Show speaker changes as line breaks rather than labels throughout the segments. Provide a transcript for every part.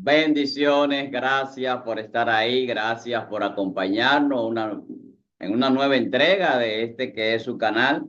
Bendiciones, gracias por estar ahí, gracias por acompañarnos en una nueva entrega de este que es su canal,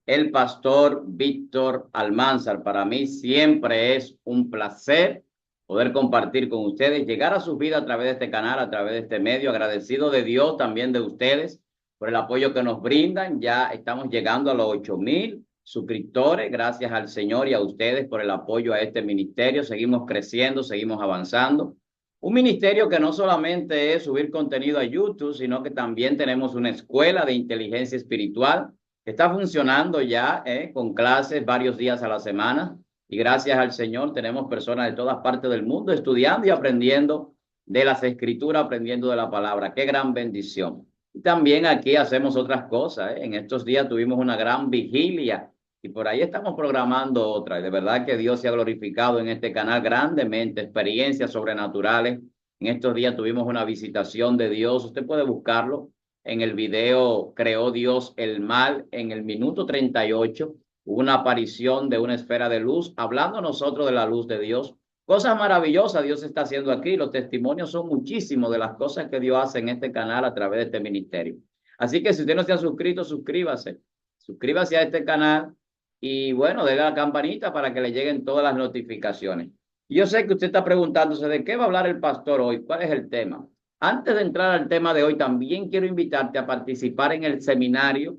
el pastor Víctor Almanzar. Para mí siempre es un placer poder compartir con ustedes, llegar a sus vidas a través de este canal, a través de este medio, agradecido de Dios, también de ustedes por el apoyo que nos brindan. Ya estamos llegando a los 8,000 suscriptores, gracias al Señor y a ustedes por el apoyo a este ministerio. Seguimos creciendo, seguimos avanzando. Un ministerio que no solamente es subir contenido a YouTube, sino que también tenemos una escuela de inteligencia espiritual que está funcionando ya con clases varios días a la semana. Y gracias al Señor tenemos personas de todas partes del mundo estudiando y aprendiendo de las escrituras, aprendiendo de la palabra. Qué gran bendición. Y también aquí hacemos otras cosas. En estos días tuvimos una gran vigilia y por ahí estamos programando otra. Y de verdad que Dios se ha glorificado en este canal grandemente, experiencias sobrenaturales. En estos días tuvimos una visitación de Dios. Usted puede buscarlo en el video Creó Dios el mal. En el minuto 38 hubo una aparición de una esfera de luz, hablando nosotros de la luz de Dios. Cosas maravillosas Dios está haciendo aquí. Los testimonios son muchísimos de las cosas que Dios hace en este canal a través de este ministerio. Así que si usted no se ha suscrito, suscríbase. Suscríbase a este canal y bueno, déle a la campanita para que le lleguen todas las notificaciones. Yo sé que usted está preguntándose de qué va a hablar el pastor hoy, cuál es el tema. Antes de entrar al tema de hoy, también quiero invitarte a participar en el seminario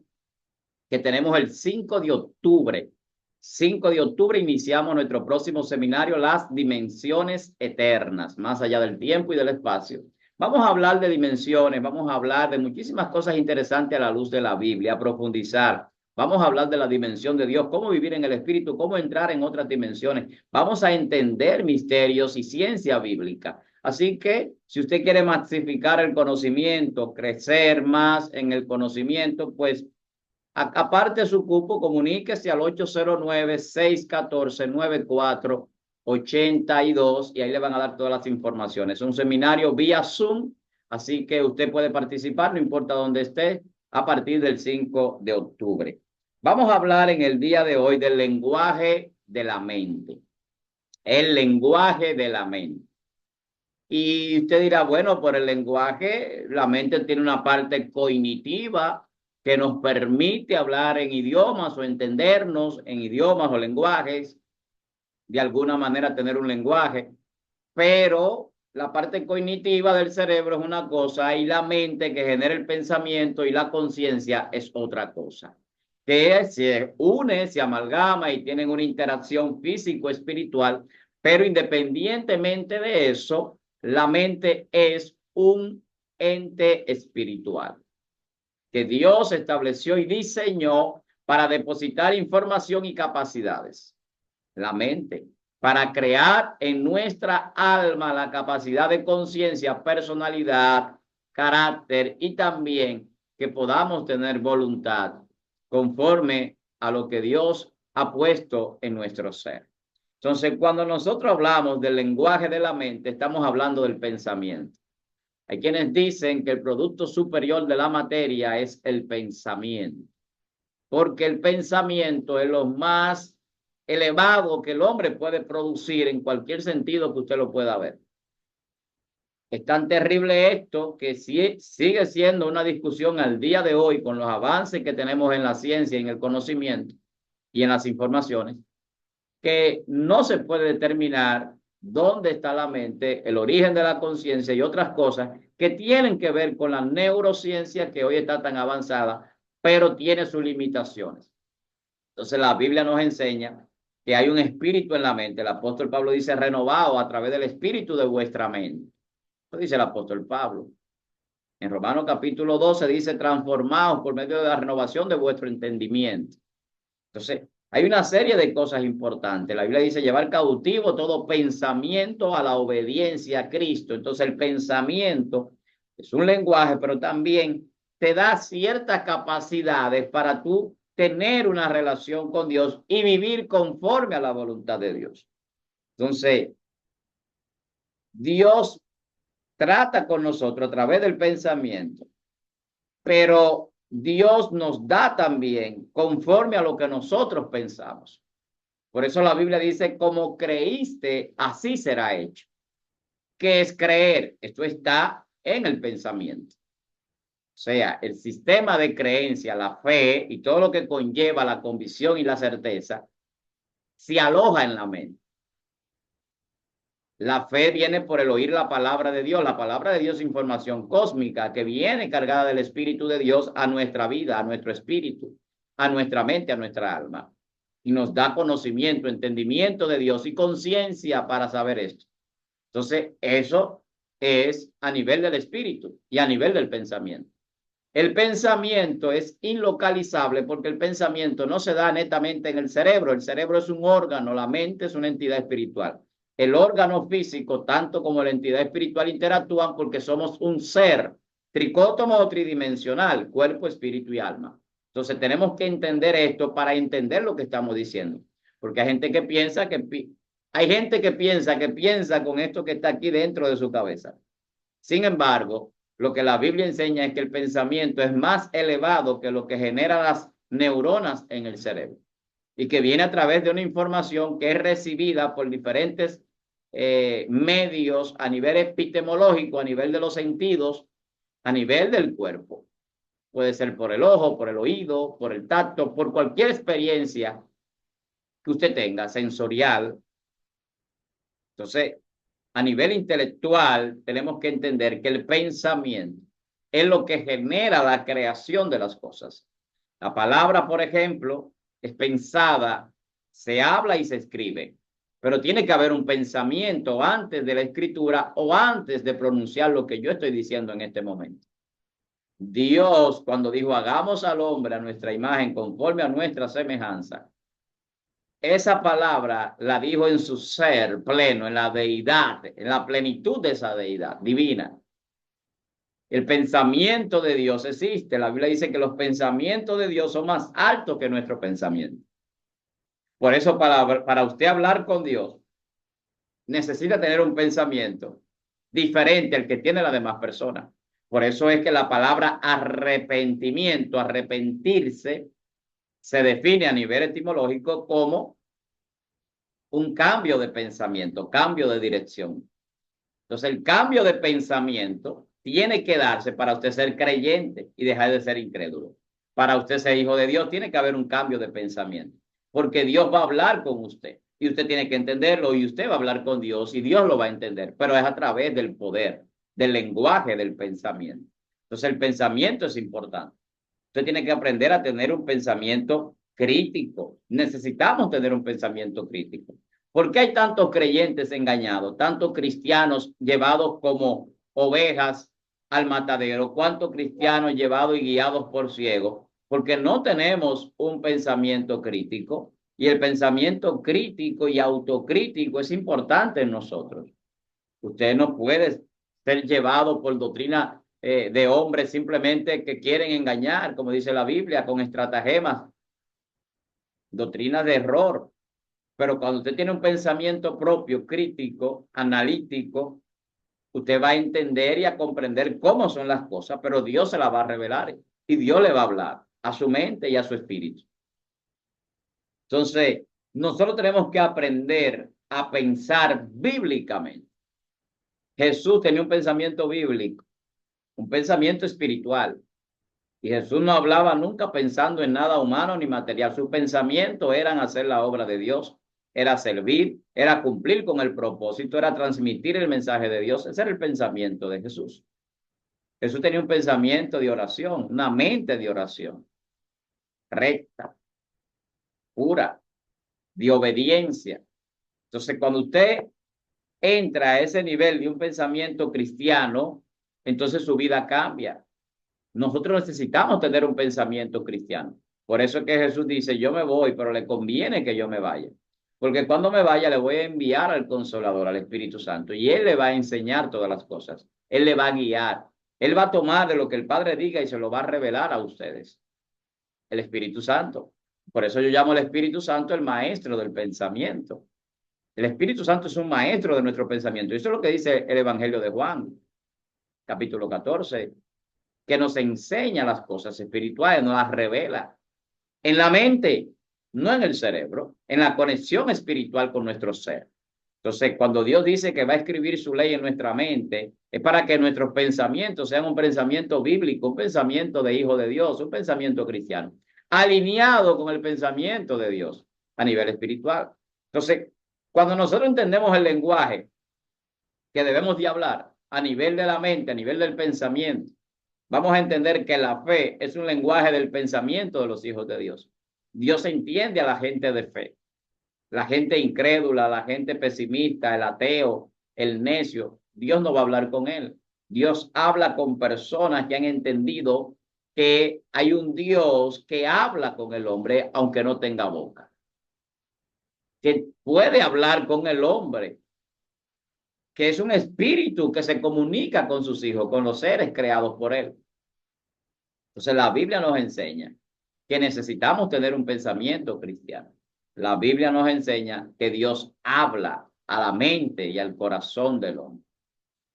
que tenemos el 5 de octubre. 5 de octubre iniciamos nuestro próximo seminario, Las Dimensiones Eternas, más allá del tiempo y del espacio. Vamos a hablar de dimensiones, vamos a hablar de muchísimas cosas interesantes a la luz de la Biblia, a profundizar. Vamos a hablar de la dimensión de Dios, cómo vivir en el Espíritu, cómo entrar en otras dimensiones. Vamos a entender misterios y ciencia bíblica. Así que si usted quiere masificar el conocimiento, crecer más en el conocimiento, pues aparte su cupo, comuníquese al 809-614-9482 y ahí le van a dar todas las informaciones. Es un seminario vía Zoom, así que usted puede participar, no importa dónde esté, a partir del 5 de octubre. Vamos a hablar en el día de hoy del lenguaje de la mente. El lenguaje de la mente. Y usted dirá, bueno, por el lenguaje, la mente tiene una parte cognitiva que nos permite hablar en idiomas o entendernos en idiomas o lenguajes, de alguna manera tener un lenguaje, pero la parte cognitiva del cerebro es una cosa y la mente que genera el pensamiento y la conciencia es otra cosa, que se une, se amalgama y tienen una interacción físico-espiritual, pero independientemente de eso, la mente es un ente espiritual que Dios estableció y diseñó para depositar información y capacidades. La mente, para crear en nuestra alma la capacidad de conciencia, personalidad, carácter y también que podamos tener voluntad conforme a lo que Dios ha puesto en nuestro ser. Entonces, cuando nosotros hablamos del lenguaje de la mente, estamos hablando del pensamiento. Hay quienes dicen que el producto superior de la materia es el pensamiento, porque el pensamiento es lo más elevado que el hombre puede producir en cualquier sentido que usted lo pueda ver. Es tan terrible esto que sigue siendo una discusión al día de hoy con los avances que tenemos en la ciencia, en el conocimiento y en las informaciones, que no se puede determinar dónde está la mente, el origen de la conciencia y otras cosas que tienen que ver con la neurociencia que hoy está tan avanzada, pero tiene sus limitaciones. Entonces la Biblia nos enseña que hay un espíritu en la mente. El apóstol Pablo dice renovado a través del espíritu de vuestra mente. Eso dice el apóstol Pablo. En Romanos capítulo 12 dice transformados por medio de la renovación de vuestro entendimiento. Entonces, hay una serie de cosas importantes. La Biblia dice llevar cautivo todo pensamiento a la obediencia a Cristo. Entonces, el pensamiento es un lenguaje, pero también te da ciertas capacidades para tú tener una relación con Dios y vivir conforme a la voluntad de Dios. Entonces, Dios trata con nosotros a través del pensamiento, pero Dios nos da también conforme a lo que nosotros pensamos. Por eso la Biblia dice, como creíste, así será hecho. ¿Qué es creer? Esto está en el pensamiento. O sea, el sistema de creencia, la fe y todo lo que conlleva la convicción y la certeza, se aloja en la mente. La fe viene por el oír la palabra de Dios. La palabra de Dios es información cósmica que viene cargada del Espíritu de Dios a nuestra vida, a nuestro espíritu, a nuestra mente, a nuestra alma. Y nos da conocimiento, entendimiento de Dios y conciencia para saber esto. Entonces, eso es a nivel del espíritu y a nivel del pensamiento. El pensamiento es inlocalizable porque el pensamiento no se da netamente en el cerebro. El cerebro es un órgano, la mente es una entidad espiritual. El órgano físico, tanto como la entidad espiritual, interactúan porque somos un ser tricótomo o tridimensional, cuerpo, espíritu y alma. Entonces tenemos que entender esto para entender lo que estamos diciendo. Porque hay gente que piensa que piensa con esto que está aquí dentro de su cabeza. Sin embargo, lo que la Biblia enseña es que el pensamiento es más elevado que lo que genera las neuronas en el cerebro y que viene a través de una información que es recibida por diferentes medios a nivel epistemológico, a nivel de los sentidos, a nivel del cuerpo. Puede ser por el ojo, por el oído, por el tacto, por cualquier experiencia que usted tenga sensorial. Entonces, a nivel intelectual, tenemos que entender que el pensamiento es lo que genera la creación de las cosas. La palabra, por ejemplo, es pensada, se habla y se escribe, pero tiene que haber un pensamiento antes de la escritura o antes de pronunciar lo que yo estoy diciendo en este momento. Dios, cuando dijo, hagamos al hombre a nuestra imagen, conforme a nuestra semejanza, esa palabra la dijo en su ser pleno, en la deidad, en la plenitud de esa deidad divina. El pensamiento de Dios existe. La Biblia dice que los pensamientos de Dios son más altos que nuestro pensamiento. Por eso para usted hablar con Dios, necesita tener un pensamiento diferente al que tiene la demás persona. Por eso es que la palabra arrepentimiento, arrepentirse, se define a nivel etimológico como un cambio de pensamiento, cambio de dirección. Entonces, el cambio de pensamiento tiene que darse para usted ser creyente y dejar de ser incrédulo. Para usted ser hijo de Dios, tiene que haber un cambio de pensamiento, porque Dios va a hablar con usted y usted tiene que entenderlo y usted va a hablar con Dios y Dios lo va a entender, pero es a través del poder, del lenguaje del pensamiento. Entonces, el pensamiento es importante. Usted tiene que aprender a tener un pensamiento crítico. Necesitamos tener un pensamiento crítico. ¿Por qué hay tantos creyentes engañados, tantos cristianos llevados como ovejas al matadero? ¿Cuántos cristianos llevados y guiados por ciegos? Porque no tenemos un pensamiento crítico y el pensamiento crítico y autocrítico es importante en nosotros. Usted no puede ser llevado por doctrina de hombres simplemente que quieren engañar, como dice la Biblia, con estratagemas, doctrina de error. Pero cuando usted tiene un pensamiento propio, crítico, analítico, usted va a entender y a comprender cómo son las cosas, pero Dios se las va a revelar y Dios le va a hablar a su mente y a su espíritu. Entonces, nosotros tenemos que aprender a pensar bíblicamente. Jesús tenía un pensamiento bíblico, un pensamiento espiritual. Y Jesús no hablaba nunca pensando en nada humano ni material. Su pensamiento era hacer la obra de Dios, era servir, era cumplir con el propósito, era transmitir el mensaje de Dios. Ese era el pensamiento de Jesús. Jesús tenía un pensamiento de oración, una mente de oración, recta, pura, de obediencia. Entonces, cuando usted entra a ese nivel de un pensamiento cristiano, entonces su vida cambia. Nosotros necesitamos tener un pensamiento cristiano. Por eso es que Jesús dice, yo me voy, pero le conviene que yo me vaya. Porque cuando me vaya le voy a enviar al Consolador, al Espíritu Santo, y Él le va a enseñar todas las cosas. Él le va a guiar. Él va a tomar de lo que el Padre diga y se lo va a revelar a ustedes. El Espíritu Santo. Por eso yo llamo al Espíritu Santo el maestro del pensamiento. El Espíritu Santo es un maestro de nuestro pensamiento. Eso es lo que dice el Evangelio de Juan, capítulo 14, que nos enseña las cosas espirituales, nos las revela en la mente, no en el cerebro, en la conexión espiritual con nuestro ser. Entonces, cuando Dios dice que va a escribir su ley en nuestra mente, es para que nuestros pensamientos sean un pensamiento bíblico, un pensamiento de hijo de Dios, un pensamiento cristiano, alineado con el pensamiento de Dios a nivel espiritual. Entonces, cuando nosotros entendemos el lenguaje que debemos de hablar a nivel de la mente, a nivel del pensamiento, vamos a entender que la fe es un lenguaje del pensamiento de los hijos de Dios. Dios entiende a la gente de fe, la gente incrédula, la gente pesimista, el ateo, el necio. Dios no va a hablar con él. Dios habla con personas que han entendido que hay un Dios que habla con el hombre aunque no tenga boca, que puede hablar con el hombre, que es un espíritu que se comunica con sus hijos, con los seres creados por él. Entonces la Biblia nos enseña que necesitamos tener un pensamiento cristiano. La Biblia nos enseña que Dios habla a la mente y al corazón del hombre.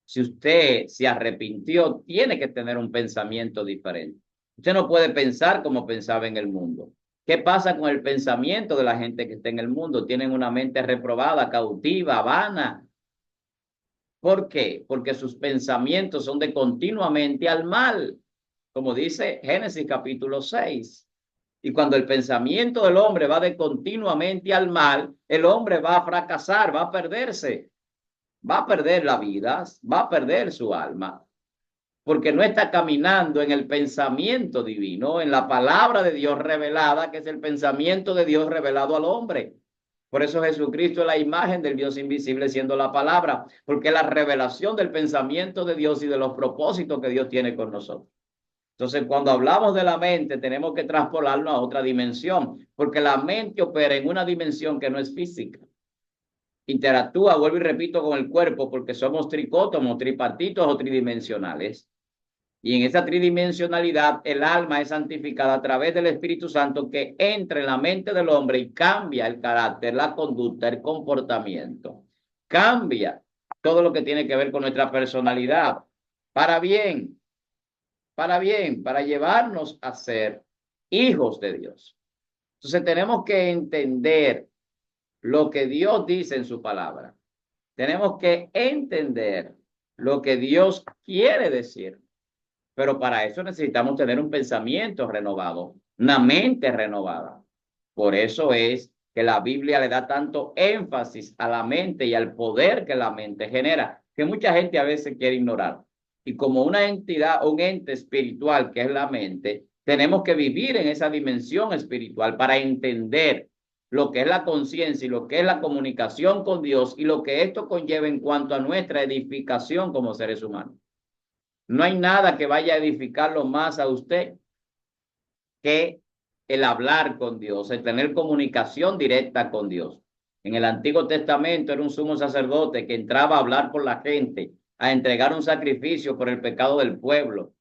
Si usted se arrepintió, tiene que tener un pensamiento diferente. Usted no puede pensar como pensaba en el mundo. ¿Qué pasa con el pensamiento de la gente que está en el mundo? Tienen una mente reprobada, cautiva, vana. ¿Por qué? Porque sus pensamientos son de continuamente al mal, como dice Génesis capítulo 6. Y cuando el pensamiento del hombre va de continuamente al mal, el hombre va a fracasar, va a perderse, va a perder la vida, va a perder su alma, porque no está caminando en el pensamiento divino, en la palabra de Dios revelada, que es el pensamiento de Dios revelado al hombre. Por eso Jesucristo es la imagen del Dios invisible siendo la palabra, porque es la revelación del pensamiento de Dios y de los propósitos que Dios tiene con nosotros. Entonces, cuando hablamos de la mente, tenemos que traspolarlo a otra dimensión, porque la mente opera en una dimensión que no es física. Interactúa, vuelvo y repito, con el cuerpo, porque somos tricótomos, tripartitos o tridimensionales. Y en esa tridimensionalidad, el alma es santificada a través del Espíritu Santo que entra en la mente del hombre y cambia el carácter, la conducta, el comportamiento. Cambia todo lo que tiene que ver con nuestra personalidad. Para bien, para bien, para llevarnos a ser hijos de Dios. Entonces tenemos que entender lo que Dios dice en su palabra. Tenemos que entender lo que Dios quiere decir. Pero para eso necesitamos tener un pensamiento renovado, una mente renovada. Por eso es que la Biblia le da tanto énfasis a la mente y al poder que la mente genera, que mucha gente a veces quiere ignorar. Y como una entidad, un ente espiritual que es la mente, tenemos que vivir en esa dimensión espiritual para entender lo que es la conciencia y lo que es la comunicación con Dios y lo que esto conlleva en cuanto a nuestra edificación como seres humanos. No hay nada que vaya a edificarlo más a usted que el hablar con Dios, el tener comunicación directa con Dios. En el Antiguo Testamento era un sumo sacerdote que entraba a hablar por la gente, a entregar un sacrificio por el pecado del pueblo.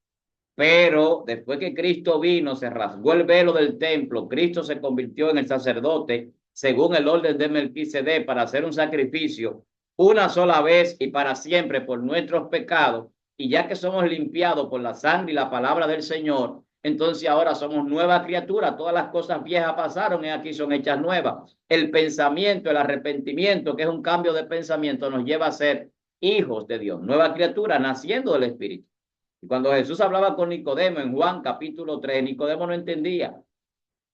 Pero después que Cristo vino, se rasgó el velo del templo, Cristo se convirtió en el sacerdote según el orden de Melquisedec para hacer un sacrificio una sola vez y para siempre por nuestros pecados. Y ya que somos limpiados por la sangre y la palabra del Señor, entonces ahora somos nueva criatura. Todas las cosas viejas pasaron y aquí son hechas nuevas. El pensamiento, el arrepentimiento, que es un cambio de pensamiento, nos lleva a ser hijos de Dios, nueva criatura naciendo del Espíritu. Y cuando Jesús hablaba con Nicodemo en Juan capítulo 3, Nicodemo no entendía.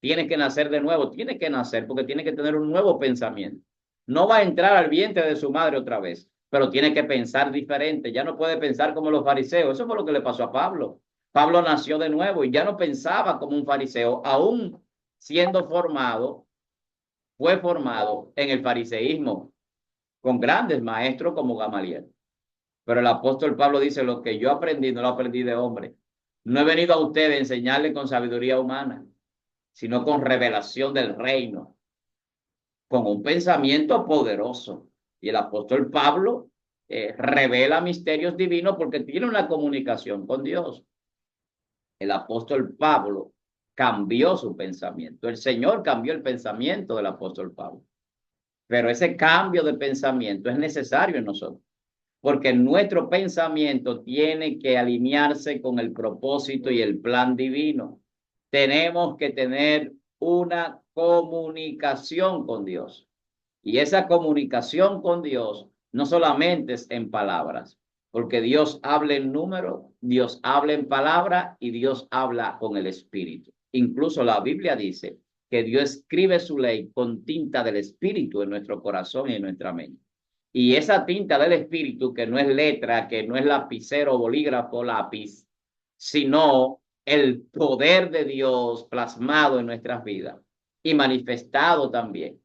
Tiene que nacer de nuevo, tiene que nacer porque tiene que tener un nuevo pensamiento. No va a entrar al vientre de su madre otra vez, pero tiene que pensar diferente. Ya no puede pensar como los fariseos. Eso fue lo que le pasó a Pablo. Pablo nació de nuevo y ya no pensaba como un fariseo, aún siendo formado, fue formado en el fariseísmo con grandes maestros como Gamaliel. Pero el apóstol Pablo dice, lo que yo aprendí no lo aprendí de hombre. No he venido a ustedes a enseñarle con sabiduría humana, sino con revelación del reino, con un pensamiento poderoso. Y el apóstol Pablo revela misterios divinos porque tiene una comunicación con Dios. El apóstol Pablo cambió su pensamiento. El Señor cambió el pensamiento del apóstol Pablo. Pero ese cambio de pensamiento es necesario en nosotros, porque nuestro pensamiento tiene que alinearse con el propósito y el plan divino. Tenemos que tener una comunicación con Dios. Y esa comunicación con Dios no solamente es en palabras, porque Dios habla en número, Dios habla en palabra y Dios habla con el Espíritu. Incluso la Biblia dice que Dios escribe su ley con tinta del Espíritu en nuestro corazón y en nuestra mente. Y esa tinta del Espíritu, que no es letra, que no es lapicero, bolígrafo, lápiz, sino el poder de Dios plasmado en nuestras vidas y manifestado también,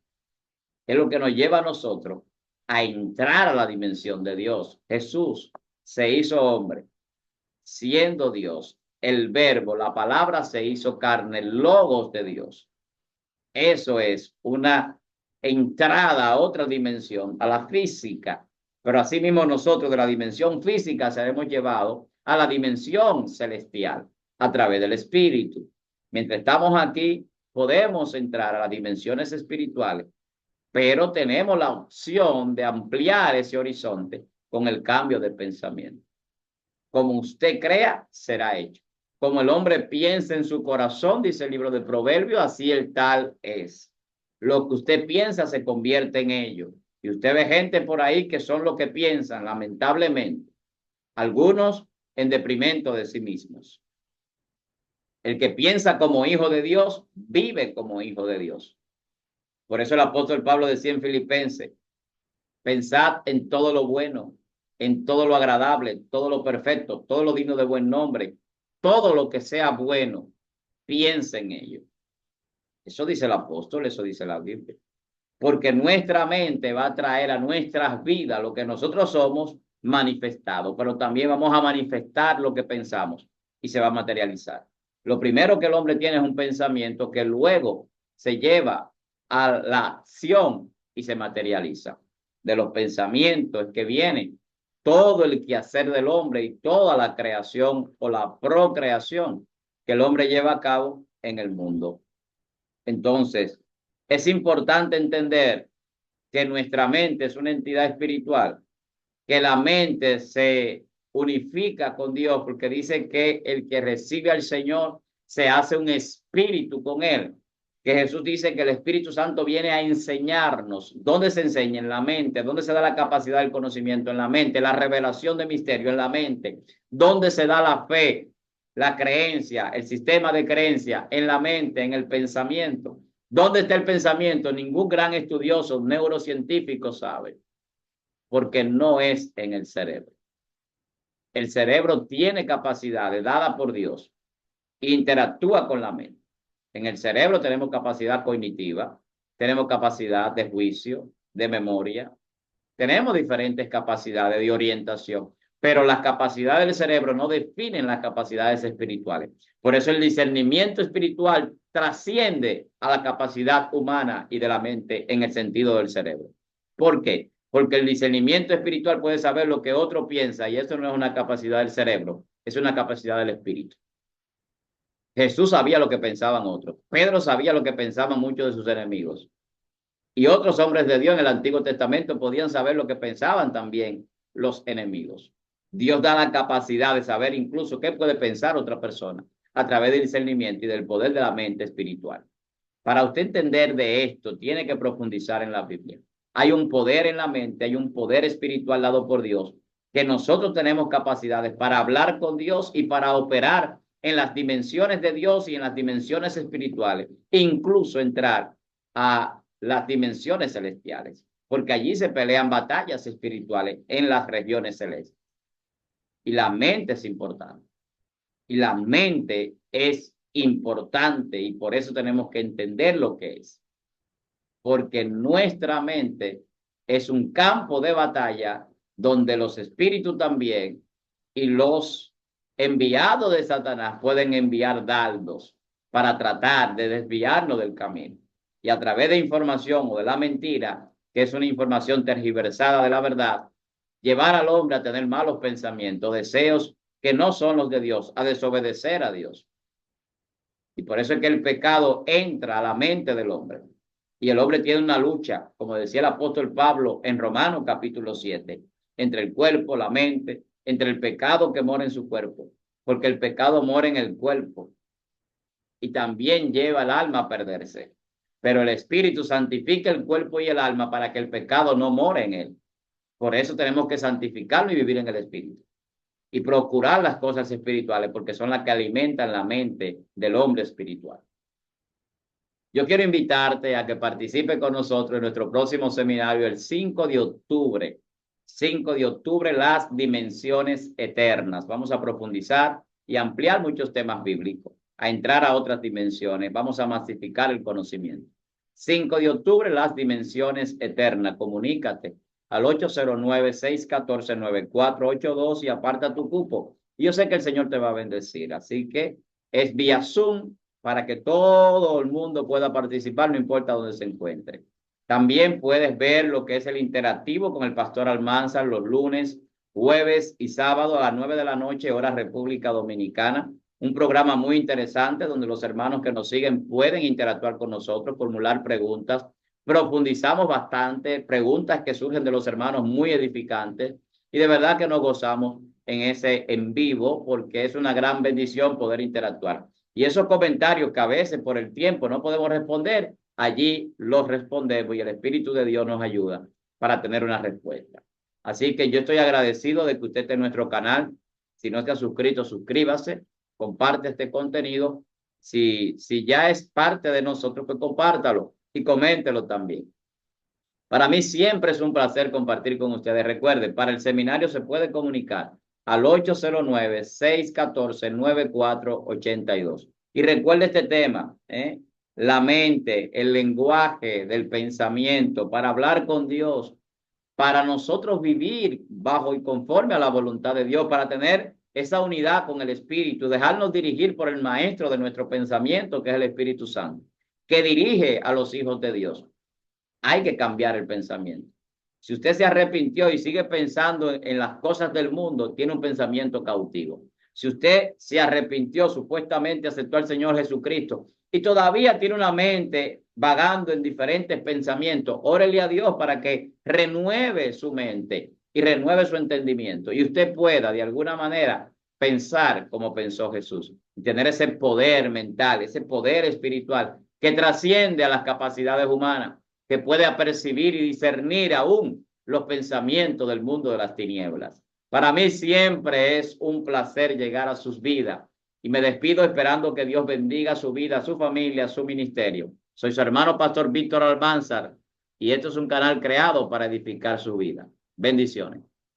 es lo que nos lleva a nosotros a entrar a la dimensión de Dios. Jesús se hizo hombre, siendo Dios. El verbo, la palabra se hizo carne, el logos de Dios. Eso es una entrada a otra dimensión, a la física. Pero asimismo nosotros de la dimensión física seremos llevados a la dimensión celestial a través del Espíritu. Mientras estamos aquí, podemos entrar a las dimensiones espirituales, pero tenemos la opción de ampliar ese horizonte con el cambio de pensamiento. Como usted crea, será hecho. Como el hombre piensa en su corazón, dice el libro de Proverbios, así el tal es. Lo que usted piensa se convierte en ello. Y usted ve gente por ahí que son lo que piensan, lamentablemente. Algunos en deprimento de sí mismos. El que piensa como hijo de Dios, vive como hijo de Dios. Por eso el apóstol Pablo decía en Filipenses, pensad en todo lo bueno, en todo lo agradable, todo lo perfecto, todo lo digno de buen nombre, todo lo que sea bueno, piensa en ello. Eso dice el apóstol, eso dice la Biblia. Porque nuestra mente va a traer a nuestras vidas lo que nosotros somos manifestado, pero también vamos a manifestar lo que pensamos y se va a materializar. Lo primero que el hombre tiene es un pensamiento que luego se lleva a la acción y se materializa. De los pensamientos que viene todo el quehacer del hombre y toda la creación o la procreación que el hombre lleva a cabo en el mundo. Entonces, es importante entender que nuestra mente es una entidad espiritual, que la mente se unifica con Dios, porque dice que el que recibe al Señor se hace un espíritu con él, que Jesús dice que el Espíritu Santo viene a enseñarnos. ¿Dónde se enseña? En la mente. ¿Dónde se da la capacidad del conocimiento? En la mente. La revelación de misterio en la mente. ¿Dónde se da la fe, la creencia, el sistema de creencia? En la mente, en el pensamiento. ¿Dónde está el pensamiento? Ningún gran estudioso neurocientífico sabe, porque no es en el cerebro. El cerebro tiene capacidades dadas por Dios, interactúa con la mente. En el cerebro tenemos capacidad cognitiva, tenemos capacidad de juicio, de memoria, tenemos diferentes capacidades de orientación, pero las capacidades del cerebro no definen las capacidades espirituales. Por eso el discernimiento espiritual trasciende a la capacidad humana y de la mente en el sentido del cerebro. ¿Por qué? Porque el discernimiento espiritual puede saber lo que otro piensa y eso no es una capacidad del cerebro, es una capacidad del espíritu. Jesús sabía lo que pensaban otros. Pedro sabía lo que pensaban muchos de sus enemigos. Y otros hombres de Dios en el Antiguo Testamento podían saber lo que pensaban también los enemigos. Dios da la capacidad de saber incluso qué puede pensar otra persona a través del discernimiento y del poder de la mente espiritual. Para usted entender de esto, tiene que profundizar en la Biblia. Hay un poder en la mente, hay un poder espiritual dado por Dios, que nosotros tenemos capacidades para hablar con Dios y para operar en las dimensiones de Dios y en las dimensiones espirituales, incluso entrar a las dimensiones celestiales, porque allí se pelean batallas espirituales en las regiones celestes. Y la mente es importante. Y la mente es importante y por eso tenemos que entender lo que es. Porque nuestra mente es un campo de batalla donde los espíritus también y los enviados de Satanás pueden enviar dardos para tratar de desviarnos del camino. Y a través de información o de la mentira, que es una información tergiversada de la verdad, llevar al hombre a tener malos pensamientos, deseos que no son los de Dios, a desobedecer a Dios. Y por eso es que el pecado entra a la mente del hombre. Y el hombre tiene una lucha, como decía el apóstol Pablo en Romanos capítulo 7, entre el cuerpo, la mente, entre el pecado que mora en su cuerpo, porque el pecado mora en el cuerpo y también lleva al alma a perderse. pero el Espíritu santifica el cuerpo y el alma para que el pecado no more en él. Por eso tenemos que santificarlo y vivir en el Espíritu. Y procurar las cosas espirituales, porque son las que alimentan la mente del hombre espiritual. Yo quiero invitarte a que participe con nosotros en nuestro próximo seminario el 5 de octubre. 5 de octubre, las dimensiones eternas. Vamos a profundizar y ampliar muchos temas bíblicos, a entrar a otras dimensiones. Vamos a masificar el conocimiento. 5 de octubre, las dimensiones eternas. Comunícate al 809-614-9482 y aparta tu cupo. Y yo sé que el Señor te va a bendecir. Así que es vía Zoom, para que todo el mundo pueda participar, no importa dónde se encuentre. También puedes ver lo que es el interactivo con el pastor Almanzar los lunes, jueves y sábado a las 9 de la noche, hora República Dominicana. Un programa muy interesante donde los hermanos que nos siguen pueden interactuar con nosotros, formular preguntas. Profundizamos bastante, preguntas que surgen de los hermanos muy edificantes y de verdad que nos gozamos en ese en vivo porque es una gran bendición poder interactuar. Y esos comentarios que a veces por el tiempo no podemos responder, allí los respondemos y el Espíritu de Dios nos ayuda para tener una respuesta. Así que yo estoy agradecido de que usted esté en nuestro canal. Si no se ha suscrito, suscríbase, comparte este contenido. Si ya es parte de nosotros, pues compártalo y coméntelo también. Para mí siempre es un placer compartir con ustedes. Recuerden, para el seminario se puede comunicar al 809-614-9482. Y recuerde este tema, la mente, el lenguaje del pensamiento, para hablar con Dios, para nosotros vivir bajo y conforme a la voluntad de Dios, para tener esa unidad con el Espíritu, dejarnos dirigir por el Maestro de nuestro pensamiento, que es el Espíritu Santo, que dirige a los hijos de Dios. Hay que cambiar el pensamiento. Si usted se arrepintió y sigue pensando en las cosas del mundo, tiene un pensamiento cautivo. Si usted se arrepintió, supuestamente aceptó al Señor Jesucristo y todavía tiene una mente vagando en diferentes pensamientos, órele a Dios para que renueve su mente y renueve su entendimiento y usted pueda de alguna manera pensar como pensó Jesús y tener ese poder mental, ese poder espiritual que trasciende a las capacidades humanas, que puede apercibir y discernir aún los pensamientos del mundo de las tinieblas. Para mí siempre es un placer llegar a sus vidas y me despido esperando que Dios bendiga su vida, su familia, su ministerio. Soy su hermano pastor Víctor Almanzar y esto es un canal creado para edificar su vida. Bendiciones.